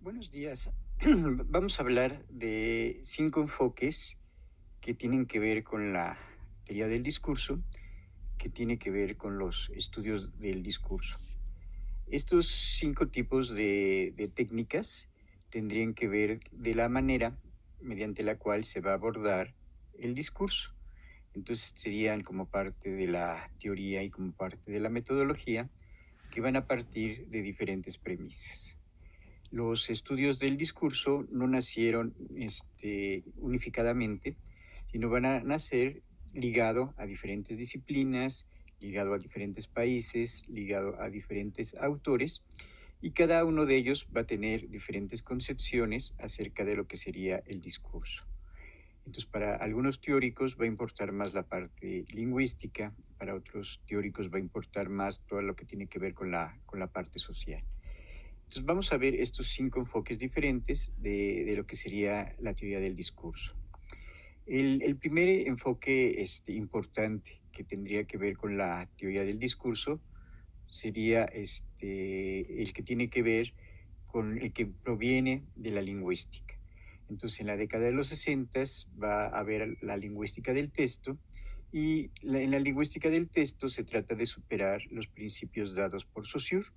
Buenos días. Vamos a hablar de 5 enfoques que tienen que ver con la teoría del discurso, que tiene que ver con los estudios del discurso. Estos 5 tipos de técnicas tendrían que ver de la manera mediante la cual se va a abordar el discurso. Entonces serían como parte de la teoría y como parte de la metodología que van a partir de diferentes premisas. Los estudios del discurso no nacieron unificadamente, sino van a nacer ligado a diferentes disciplinas, ligado a diferentes países, ligado a diferentes autores, y cada uno de ellos va a tener diferentes concepciones acerca de lo que sería el discurso. Entonces, para algunos teóricos va a importar más la parte lingüística, para otros teóricos va a importar más todo lo que tiene que ver con la parte social. Entonces vamos a ver estos 5 enfoques diferentes de lo que sería la teoría del discurso. El primer enfoque importante que tendría que ver con la teoría del discurso sería el que tiene que ver con el que proviene de la lingüística. Entonces, en la década de los 60 va a haber la lingüística del texto y en la lingüística del texto se trata de superar los principios dados por Saussure.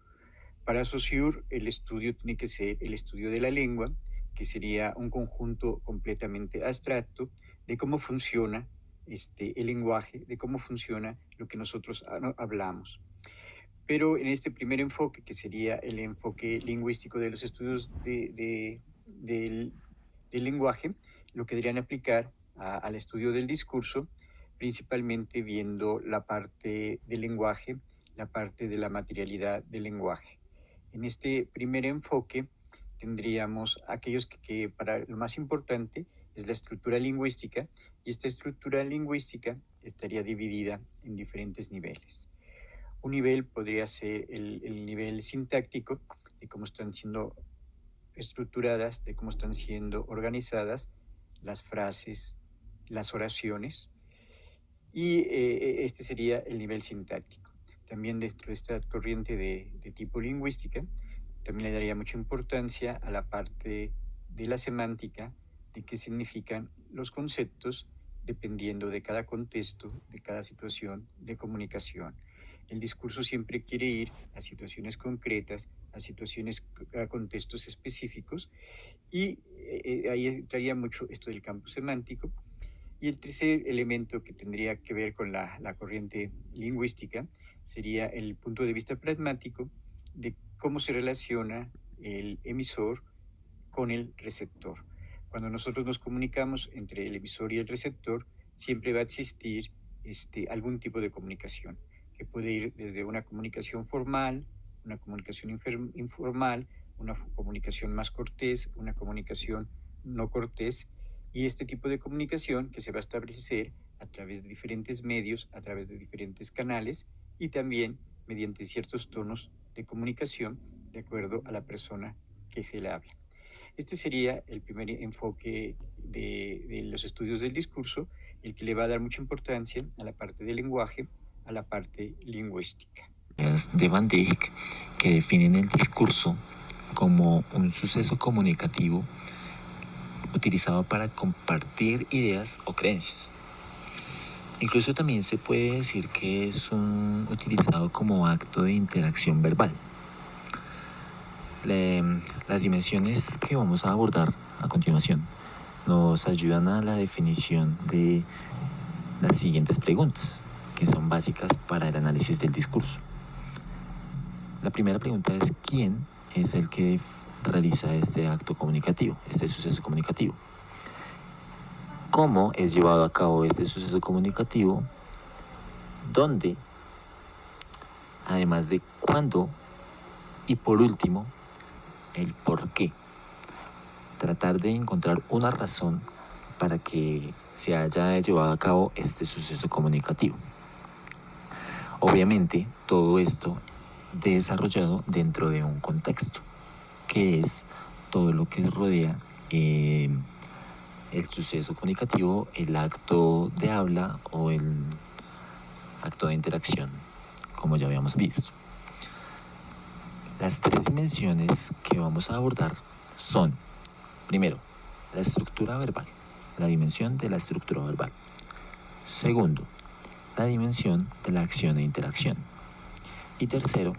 Para Saussure, el estudio tiene que ser el estudio de la lengua, que sería un conjunto completamente abstracto de cómo funciona el lenguaje, de cómo funciona lo que nosotros hablamos. Pero en este primer enfoque, que sería el enfoque lingüístico de los estudios del lenguaje, lo que deberían aplicar al estudio del discurso, principalmente viendo la parte del lenguaje, la parte de la materialidad del lenguaje. En este primer enfoque tendríamos aquellos que para lo más importante es la estructura lingüística, y esta estructura lingüística estaría dividida en diferentes niveles. Un nivel podría ser el nivel sintáctico, de cómo están siendo estructuradas, de cómo están siendo organizadas las frases, las oraciones, y este sería el nivel sintáctico. También dentro de esta corriente de tipo lingüística, también le daría mucha importancia a la parte de la semántica, de qué significan los conceptos dependiendo de cada contexto, de cada situación de comunicación. El discurso siempre quiere ir a situaciones concretas, a contextos específicos, y ahí entraría mucho esto del campo semántico. Y el tercer elemento que tendría que ver con la corriente lingüística sería el punto de vista pragmático de cómo se relaciona el emisor con el receptor. Cuando nosotros nos comunicamos entre el emisor y el receptor, siempre va a existir algún tipo de comunicación, que puede ir desde una comunicación formal, una comunicación informal, una comunicación más cortés, una comunicación no cortés, y este tipo de comunicación que se va a establecer a través de diferentes medios, a través de diferentes canales, y también mediante ciertos tonos de comunicación de acuerdo a la persona que se le habla. Este sería el primer enfoque de los estudios del discurso, el que le va a dar mucha importancia a la parte del lenguaje, a la parte lingüística. De Van Dijk, que definen el discurso como un suceso comunicativo utilizado para compartir ideas o creencias. Incluso también se puede decir que es utilizado como acto de interacción verbal. Las dimensiones que vamos a abordar a continuación nos ayudan a la definición de las siguientes preguntas, que son básicas para el análisis del discurso. La primera pregunta es: ¿quién es el que realiza este acto comunicativo, este suceso comunicativo? ¿Cómo es llevado a cabo este suceso comunicativo? ¿Dónde? Además de cuándo. Y por último, el por qué. Tratar de encontrar una razón para que se haya llevado a cabo este suceso comunicativo. Obviamente, todo esto desarrollado dentro de un contexto, que es todo lo que rodea el suceso comunicativo, el acto de habla o el acto de interacción, como ya habíamos visto. Las tres dimensiones que vamos a abordar son, primero, la estructura verbal, la dimensión de la estructura verbal. Segundo, la dimensión de la acción e interacción. Y tercero,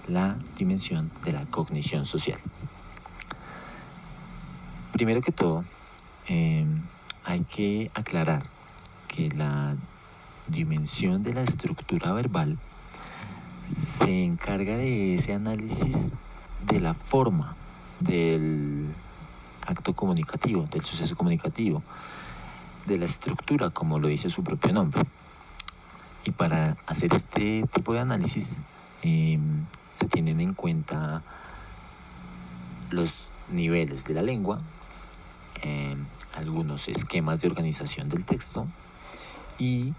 la dimensión de la cognición social. Primero que todo, hay que aclarar que la dimensión de la estructura verbal se encarga de ese análisis de la forma del acto comunicativo, del suceso comunicativo, de la estructura, como lo dice su propio nombre. Y para hacer este tipo de análisis se tienen en cuenta los niveles de la lengua, algunos esquemas de organización del texto y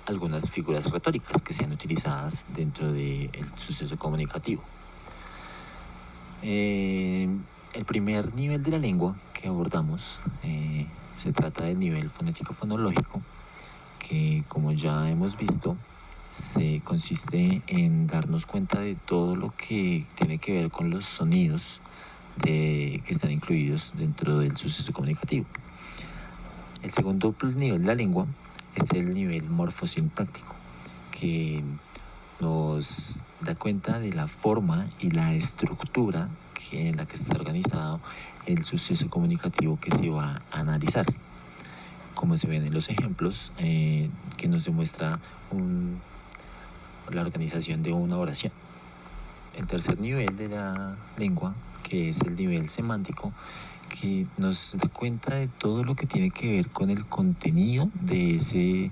algunas figuras retóricas que sean utilizadas dentro del suceso comunicativo. El primer nivel de la lengua que abordamos se trata del nivel fonético-fonológico, que, como ya hemos visto, se consiste en darnos cuenta de todo lo que tiene que ver con los sonidos que están incluidos dentro del suceso comunicativo. El segundo nivel de la lengua es el nivel morfosintáctico, que nos da cuenta de la forma y la estructura en la que está organizado el suceso comunicativo que se va a analizar, como se ven en los ejemplos que nos demuestra la organización de una oración. El tercer nivel de la lengua, que es el nivel semántico, que nos da cuenta de todo lo que tiene que ver con el contenido de ese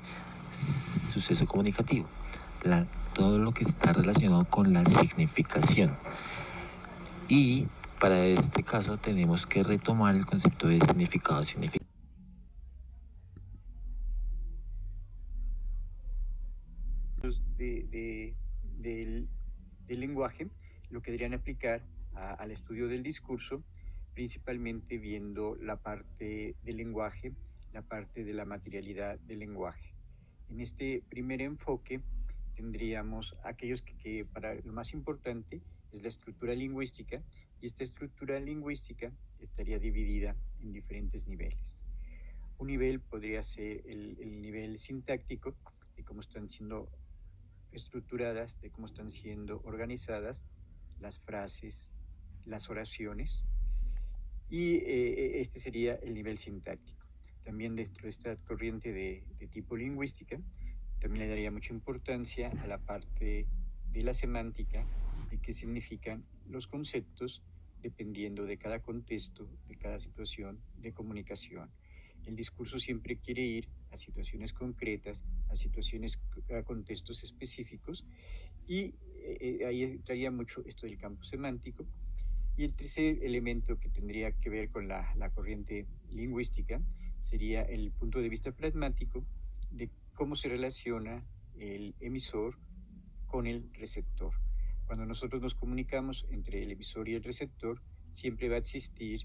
suceso comunicativo, todo lo que está relacionado con la significación. Y para este caso tenemos que retomar el concepto de significado. Del lenguaje, lo que deberían aplicar al estudio del discurso, principalmente viendo la parte del lenguaje, la parte de la materialidad del lenguaje. En este primer enfoque tendríamos aquellos que para lo más importante es la estructura lingüística, y esta estructura lingüística estaría dividida en diferentes niveles. Un nivel podría ser el nivel sintáctico, de cómo están siendo estructuradas, de cómo están siendo organizadas las frases, las oraciones, y este sería el nivel sintáctico. También dentro de esta corriente de tipo lingüística, también le daría mucha importancia a la parte de la semántica, de qué significan los conceptos dependiendo de cada contexto, de cada situación de comunicación. El discurso siempre quiere ir a situaciones concretas, a contextos específicos, y ahí entraría mucho esto del campo semántico. Y el tercer elemento que tendría que ver con la corriente lingüística sería el punto de vista pragmático de cómo se relaciona el emisor con el receptor. Cuando nosotros nos comunicamos entre el emisor y el receptor, siempre va a existir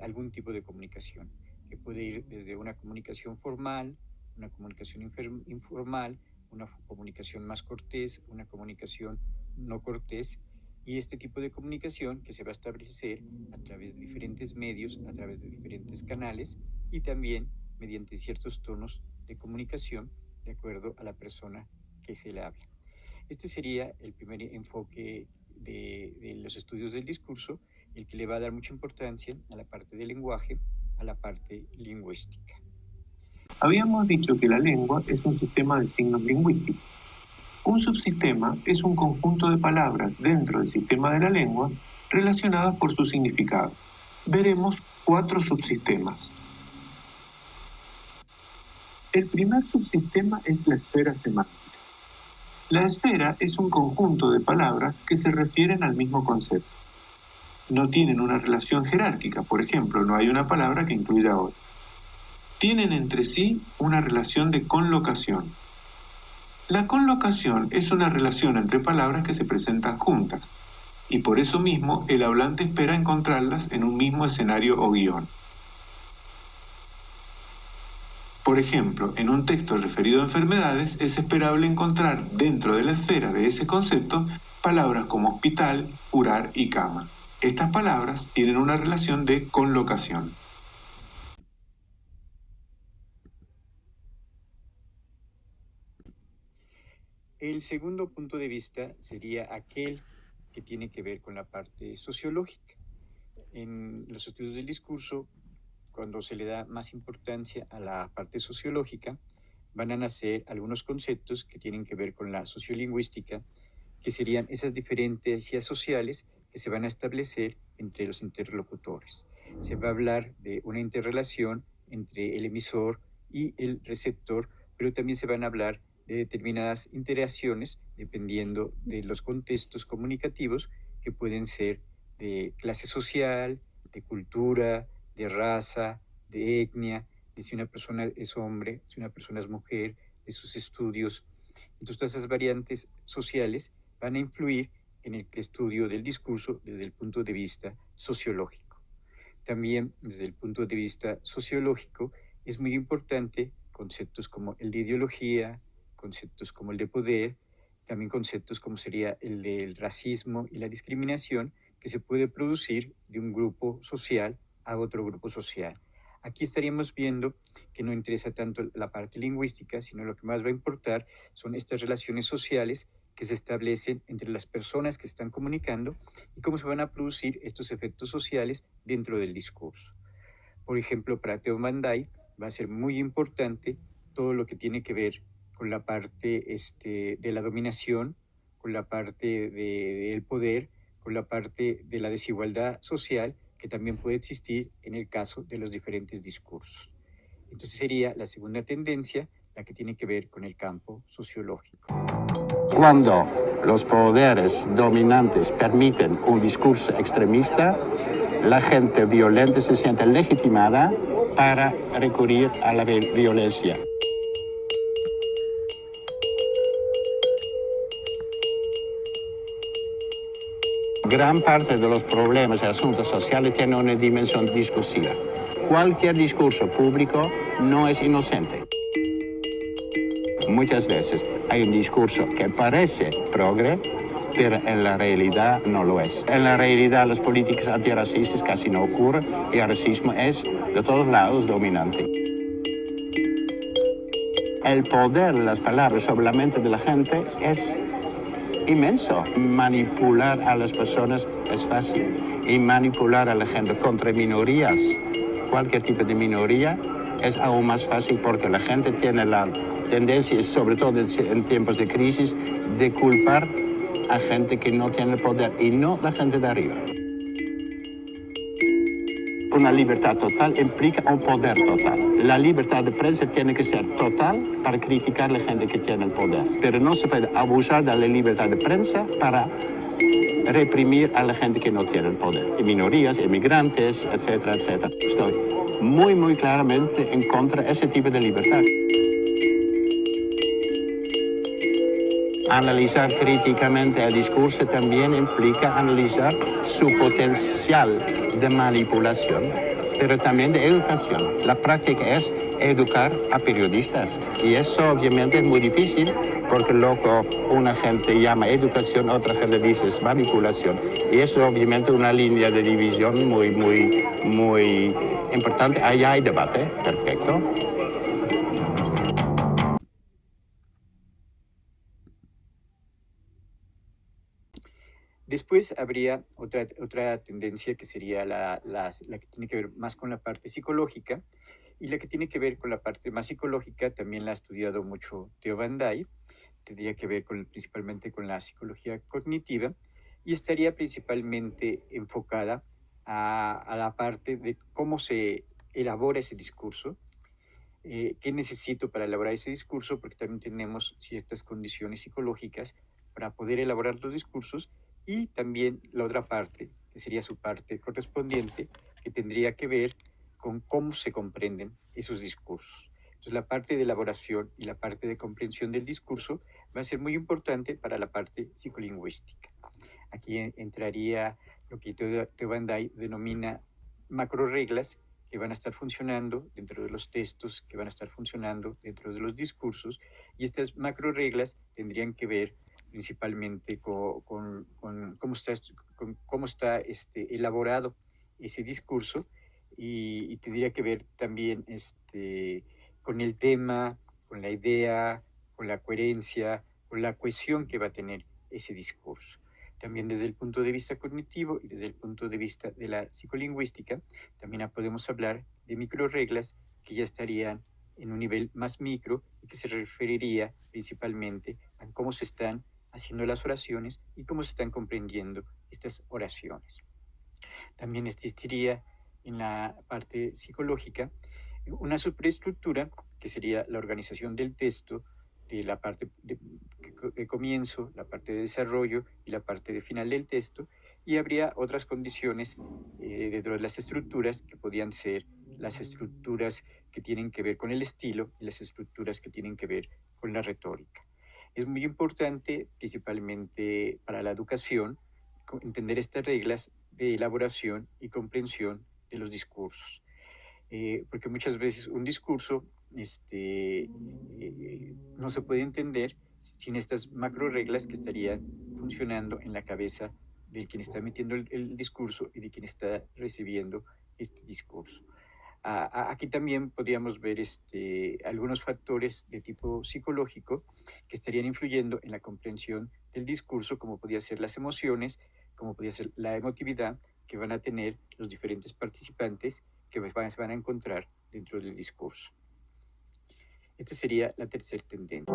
algún tipo de comunicación, que puede ir desde una comunicación formal, una comunicación informal, una comunicación más cortés, una comunicación no cortés, y este tipo de comunicación que se va a establecer a través de diferentes medios, a través de diferentes canales, y también mediante ciertos tonos de comunicación de acuerdo a la persona que se le habla. Este sería el primer enfoque de los estudios del discurso, el que le va a dar mucha importancia a la parte del lenguaje, a la parte lingüística. Habíamos dicho que la lengua es un sistema de signos lingüísticos. Un subsistema es un conjunto de palabras dentro del sistema de la lengua relacionadas por su significado. Veremos 4 subsistemas. El primer subsistema es la esfera semántica. La esfera es un conjunto de palabras que se refieren al mismo concepto. No tienen una relación jerárquica, por ejemplo, no hay una palabra que incluya a otra. Tienen entre sí una relación de conlocación. La conlocación es una relación entre palabras que se presentan juntas, y por eso mismo el hablante espera encontrarlas en un mismo escenario o guión. Por ejemplo, en un texto referido a enfermedades es esperable encontrar dentro de la esfera de ese concepto palabras como hospital, curar y cama. Estas palabras tienen una relación de conlocación. El segundo punto de vista sería aquel que tiene que ver con la parte sociológica. En los estudios del discurso, cuando se le da más importancia a la parte sociológica, van a nacer algunos conceptos que tienen que ver con la sociolingüística, que serían esas diferencias sociales que se van a establecer entre los interlocutores. Se va a hablar de una interrelación entre el emisor y el receptor, pero también se van a hablar de determinadas interacciones dependiendo de los contextos comunicativos que pueden ser de clase social, de cultura, de raza, de etnia, de si una persona es hombre, si una persona es mujer, de sus estudios. Entonces, todas esas variantes sociales van a influir en el estudio del discurso desde el punto de vista sociológico. También desde el punto de vista sociológico es muy importante conceptos como el de ideología, conceptos como el de poder, también conceptos como sería el del racismo y la discriminación que se puede producir de un grupo social a otro grupo social. Aquí estaríamos viendo que no interesa tanto la parte lingüística, sino lo que más va a importar son estas relaciones sociales que se establecen entre las personas que están comunicando y cómo se van a producir estos efectos sociales dentro del discurso. Por ejemplo, para Theo Van Dijk va a ser muy importante todo lo que tiene que ver con la parte de la dominación, con la parte del poder, con la parte de la desigualdad social que también puede existir en el caso de los diferentes discursos. Entonces sería la segunda tendencia la que tiene que ver con el campo sociológico. Cuando los poderes dominantes permiten un discurso extremista, la gente violenta se siente legitimada para recurrir a la violencia. Gran parte de los problemas y asuntos sociales tienen una dimensión discursiva. Cualquier discurso público no es inocente. Muchas veces hay un discurso que parece progre, pero en la realidad no lo es. En la realidad las políticas antirracistas casi no ocurren y el racismo es de todos lados dominante. El poder de las palabras sobre la mente de la gente es inmenso. Manipular a las personas es fácil y manipular a la gente contra minorías, cualquier tipo de minoría, es aún más fácil porque la gente tiene la tendencia, sobre todo en tiempos de crisis, de culpar a gente que no tiene poder y no la gente de arriba. Una libertad total implica un poder total. La libertad de prensa tiene que ser total para criticar a la gente que tiene el poder. Pero no se puede abusar de la libertad de prensa para reprimir a la gente que no tiene el poder. Y minorías, inmigrantes, etcétera, etcétera. Estoy muy claramente en contra de ese tipo de libertad. Analizar críticamente el discurso también implica analizar su potencial de manipulación, pero también de educación. La práctica es educar a periodistas y eso obviamente es muy difícil porque luego una gente llama educación, otra gente dice es manipulación y eso es obviamente una línea de división muy importante. Ahí hay debate, perfecto. Después habría otra tendencia que sería la que tiene que ver más con la parte psicológica y la que tiene que ver con la parte más psicológica también la ha estudiado mucho Theo Van Dijk, tendría que ver principalmente con la psicología cognitiva y estaría principalmente enfocada a la parte de cómo se elabora ese discurso, qué necesito para elaborar ese discurso, porque también tenemos ciertas condiciones psicológicas para poder elaborar los discursos y también la otra parte, que sería su parte correspondiente, que tendría que ver con cómo se comprenden esos discursos. Entonces, la parte de elaboración y la parte de comprensión del discurso va a ser muy importante para la parte psicolingüística. Aquí entraría lo que Theo Van Dijk denomina macro reglas que van a estar funcionando dentro de los textos, que van a estar funcionando dentro de los discursos, y estas macro reglas tendrían que ver principalmente con cómo está elaborado ese discurso, y tendría que ver también con el tema, con la idea, con la coherencia, con la cohesión que va a tener ese discurso. También desde el punto de vista cognitivo y desde el punto de vista de la psicolingüística, también podemos hablar de microreglas que ya estarían en un nivel más micro y que se referiría principalmente a cómo se están haciendo las oraciones y cómo se están comprendiendo estas oraciones. También existiría en la parte psicológica una superestructura que sería la organización del texto, de la parte de comienzo, la parte de desarrollo y la parte de final del texto, y habría otras condiciones dentro de las estructuras que podían ser las estructuras que tienen que ver con el estilo y las estructuras que tienen que ver con la retórica. Es muy importante, principalmente para la educación, entender estas reglas de elaboración y comprensión de los discursos, porque muchas veces un discurso no se puede entender sin estas macro reglas que estarían funcionando en la cabeza de quien está emitiendo el discurso y de quien está recibiendo este discurso. Aquí también podríamos ver algunos factores de tipo psicológico que estarían influyendo en la comprensión del discurso, como podrían ser las emociones, como podría ser la emotividad que van a tener los diferentes participantes que se van a encontrar dentro del discurso. Esta sería la tercera tendencia.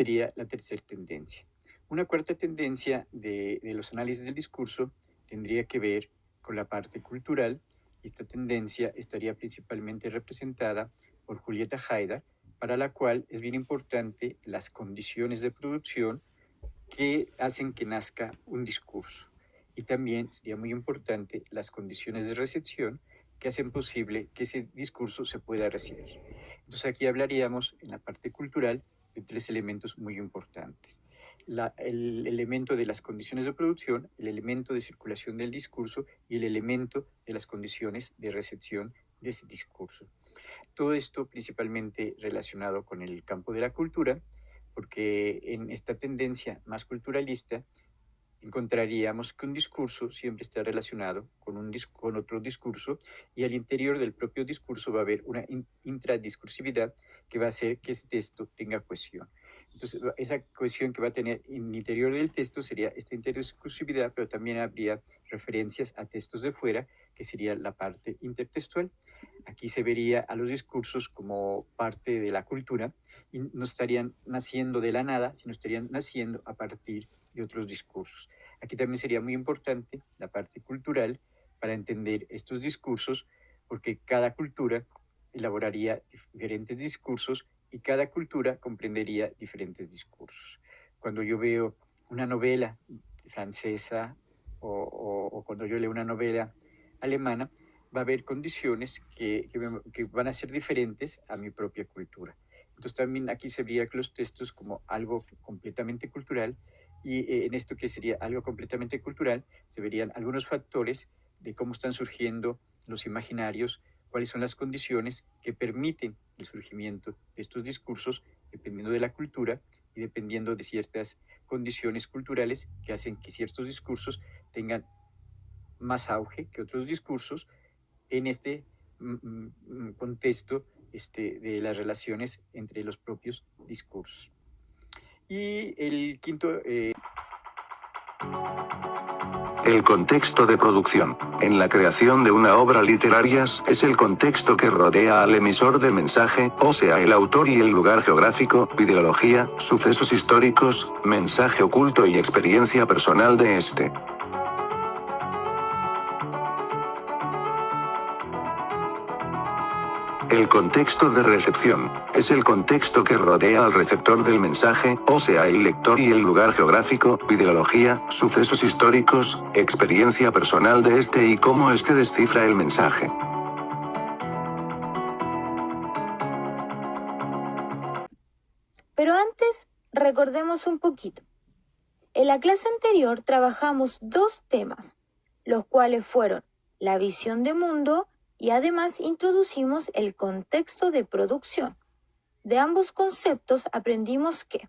sería la tercera tendencia. Una cuarta tendencia de los análisis del discurso tendría que ver con la parte cultural. Esta tendencia estaría principalmente representada por Julieta Haidar, para la cual es bien importante las condiciones de producción que hacen que nazca un discurso. Y también sería muy importante las condiciones de recepción que hacen posible que ese discurso se pueda recibir. Entonces aquí hablaríamos en la parte cultural de tres elementos muy importantes. El elemento de las condiciones de producción, el elemento de circulación del discurso y el elemento de las condiciones de recepción de ese discurso. Todo esto principalmente relacionado con el campo de la cultura, porque en esta tendencia más culturalista encontraríamos que un discurso siempre está relacionado con otro discurso, y al interior del propio discurso va a haber una intradiscursividad que va a hacer que ese texto tenga cohesión. Entonces, esa cohesión que va a tener en el interior del texto sería esta interdiscursividad, pero también habría referencias a textos de fuera, que sería la parte intertextual. Aquí se vería a los discursos como parte de la cultura y no estarían naciendo de la nada, sino estarían naciendo a partir de otros discursos. Aquí también sería muy importante la parte cultural para entender estos discursos, porque cada cultura elaboraría diferentes discursos y cada cultura comprendería diferentes discursos. Cuando yo veo una novela francesa o cuando yo leo una novela alemana, va a haber condiciones que van a ser diferentes a mi propia cultura. Entonces también aquí se vería los textos como algo completamente cultural, y en esto que sería algo completamente cultural se verían algunos factores de cómo están surgiendo los imaginarios, cuáles son las condiciones que permiten el surgimiento de estos discursos, dependiendo de la cultura y dependiendo de ciertas condiciones culturales que hacen que ciertos discursos tengan más auge que otros discursos en este contexto de las relaciones entre los propios discursos. Y el quinto... El contexto de producción, en la creación de una obra literaria, es el contexto que rodea al emisor del mensaje, o sea el autor y el lugar geográfico, ideología, sucesos históricos, mensaje oculto y experiencia personal de este. El contexto de recepción, es el contexto que rodea al receptor del mensaje, o sea el lector y el lugar geográfico, ideología, sucesos históricos, experiencia personal de este y cómo este descifra el mensaje. Pero antes, recordemos un poquito. En la clase anterior trabajamos dos temas, los cuales fueron la visión de mundo y además introducimos el contexto de producción. De ambos conceptos aprendimos que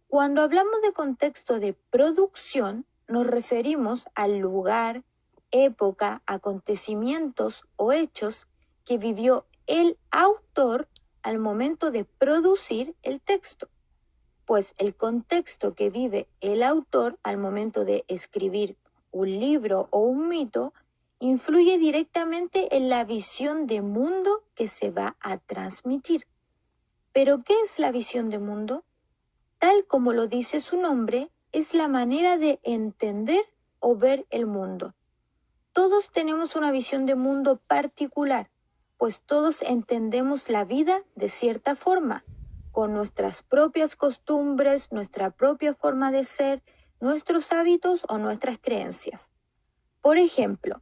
cuando hablamos de contexto de producción nos referimos al lugar, época, acontecimientos o hechos que vivió el autor al momento de producir el texto, pues el contexto que vive el autor al momento de escribir un libro o un mito influye directamente en la visión de mundo que se va a transmitir. ¿Pero qué es la visión de mundo? Tal como lo dice su nombre, es la manera de entender o ver el mundo. Todos tenemos una visión de mundo particular, pues todos entendemos la vida de cierta forma, con nuestras propias costumbres, nuestra propia forma de ser, nuestros hábitos o nuestras creencias. Por ejemplo,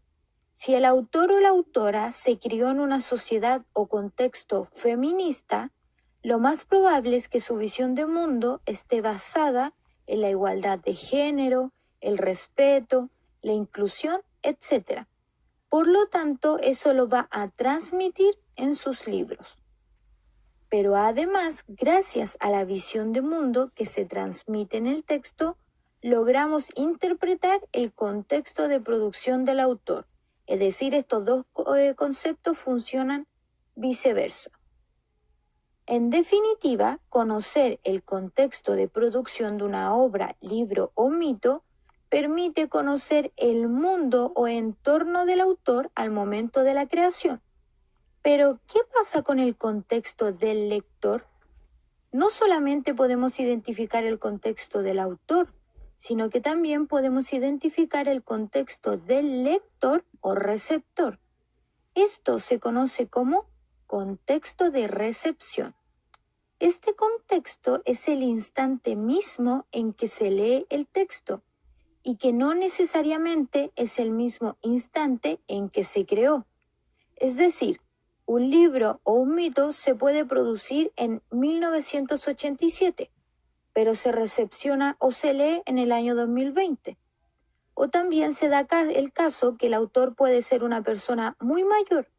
si el autor o la autora se crió en una sociedad o contexto feminista, lo más probable es que su visión de mundo esté basada en la igualdad de género, el respeto, la inclusión, etc. Por lo tanto, eso lo va a transmitir en sus libros. Pero además, gracias a la visión de mundo que se transmite en el texto, logramos interpretar el contexto de producción del autor. Es decir, estos dos conceptos funcionan viceversa. En definitiva, conocer el contexto de producción de una obra, libro o mito permite conocer el mundo o entorno del autor al momento de la creación. Pero, ¿qué pasa con el contexto del lector? No solamente podemos identificar el contexto del autor, sino que también podemos identificar el contexto del lector o receptor. Esto se conoce como contexto de recepción. Este contexto es el instante mismo en que se lee el texto y que no necesariamente es el mismo instante en que se creó. Es decir, un libro o un mito se puede producir en 1987, pero se recepciona o se lee en el año 2020. O también se da el caso que el autor puede ser una persona muy mayor,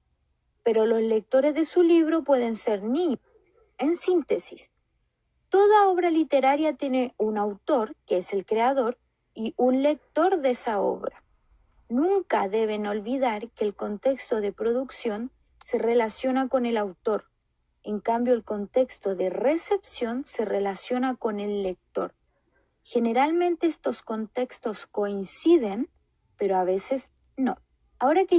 pero los lectores de su libro pueden ser niños. En síntesis, toda obra literaria tiene un autor, que es el creador, y un lector de esa obra. Nunca deben olvidar que el contexto de producción se relaciona con el autor. En cambio, el contexto de recepción se relaciona con el lector. Generalmente estos contextos coinciden, pero a veces no. Ahora que...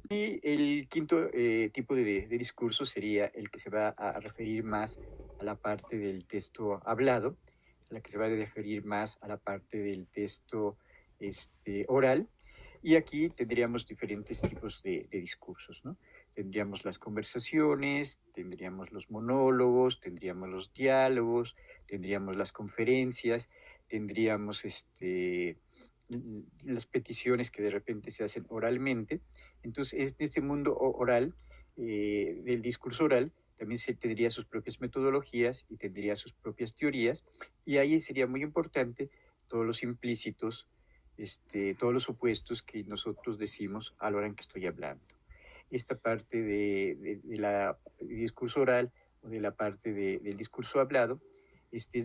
Y el quinto tipo de discurso sería el que se va a referir más a la parte del texto hablado, la que se va a referir más a la parte del texto oral. Y aquí tendríamos diferentes tipos de discursos, ¿no? Tendríamos las conversaciones, tendríamos los monólogos, tendríamos los diálogos, tendríamos las conferencias, tendríamos las peticiones que de repente se hacen oralmente. Entonces, en este mundo oral, del discurso oral, también se tendría sus propias metodologías y tendría sus propias teorías, y ahí sería muy importante todos los implícitos, todos los supuestos que nosotros decimos a la hora en que estoy hablando. Esta parte del discurso oral o de la parte del discurso hablado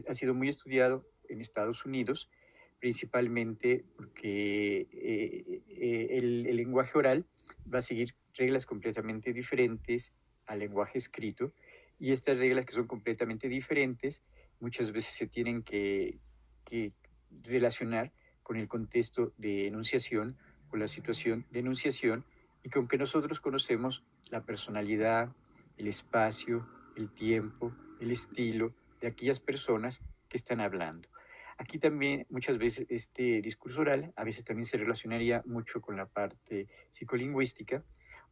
ha sido muy estudiado en Estados Unidos, principalmente porque el lenguaje oral va a seguir reglas completamente diferentes al lenguaje escrito, y estas reglas, que son completamente diferentes, muchas veces se tienen que relacionar con el contexto de enunciación, con la situación de enunciación, y con que nosotros conocemos la personalidad, el espacio, el tiempo, el estilo de aquellas personas que están hablando. Aquí también muchas veces este discurso oral a veces también se relacionaría mucho con la parte psicolingüística,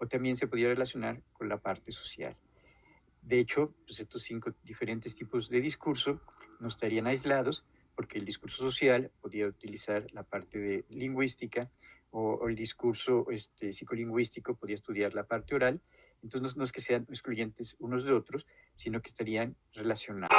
o también se podría relacionar con la parte social. De hecho, pues estos 5 diferentes tipos de discurso no estarían aislados, porque el discurso social podría utilizar la parte de lingüística, o el discurso psicolingüístico podría estudiar la parte oral. Entonces no es que sean excluyentes unos de otros, sino que estarían relacionados.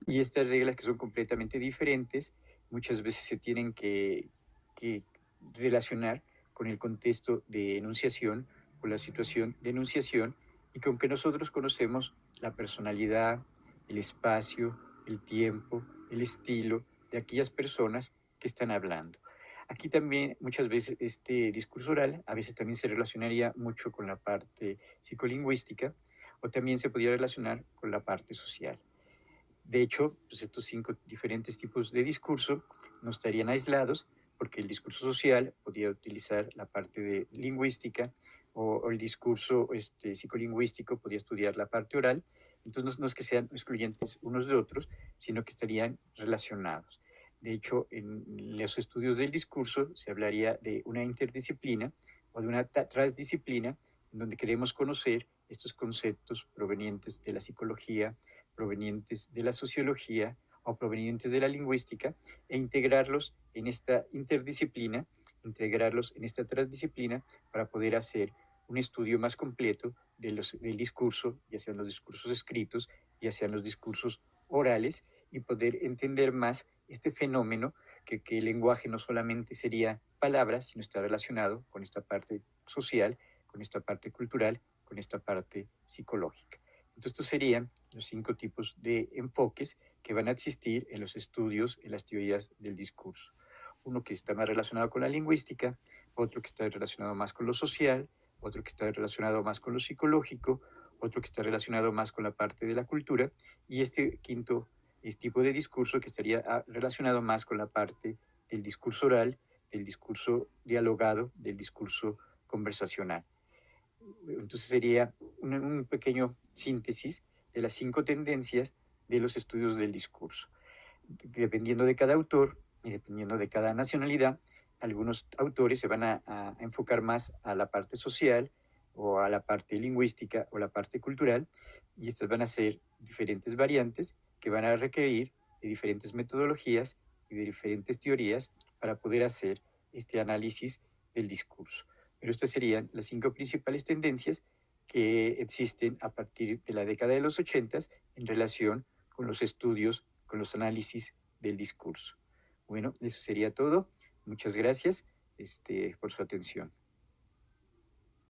Y estas reglas, que son completamente diferentes, muchas veces se tienen que relacionar con el contexto de enunciación, con la situación de enunciación, y con que nosotros conocemos la personalidad, el espacio, el tiempo, el estilo de aquellas personas que están hablando. Aquí también muchas veces este discurso oral a veces también se relacionaría mucho con la parte psicolingüística, o también se podría relacionar con la parte social. De hecho, pues estos 5 diferentes tipos de discurso no estarían aislados, porque el discurso social podría utilizar la parte de lingüística, o el discurso psicolingüístico podría estudiar la parte oral. Entonces no es que sean excluyentes unos de otros, sino que estarían relacionados. De hecho, en los estudios del discurso se hablaría de una interdisciplina o de una transdisciplina, en donde queremos conocer estos conceptos provenientes de la psicología, provenientes de la sociología o provenientes de la lingüística, e integrarlos en esta interdisciplina, integrarlos en esta transdisciplina, para poder hacer un estudio más completo del discurso, ya sean los discursos escritos, ya sean los discursos orales, y poder entender más este fenómeno, que el lenguaje no solamente sería palabras, sino está relacionado con esta parte social, con esta parte cultural, con esta parte psicológica. Entonces, estos serían los 5 tipos de enfoques que van a existir en los estudios, en las teorías del discurso. Uno que está más relacionado con la lingüística, otro que está relacionado más con lo social, otro que está relacionado más con lo psicológico, otro que está relacionado más con la parte de la cultura, y este quinto tipo de discurso que estaría relacionado más con la parte del discurso oral, del discurso dialogado, del discurso conversacional. Entonces sería un pequeño síntesis de las 5 tendencias de los estudios del discurso. Dependiendo de cada autor y dependiendo de cada nacionalidad, algunos autores se van a enfocar más a la parte social, o a la parte lingüística, o la parte cultural, y estas van a ser diferentes variantes que van a requerir de diferentes metodologías y de diferentes teorías para poder hacer este análisis del discurso. Pero estas serían las 5 principales tendencias que existen a partir de la década de los 80 en relación con los estudios, con los análisis del discurso. Bueno, eso sería todo. Muchas gracias por su atención.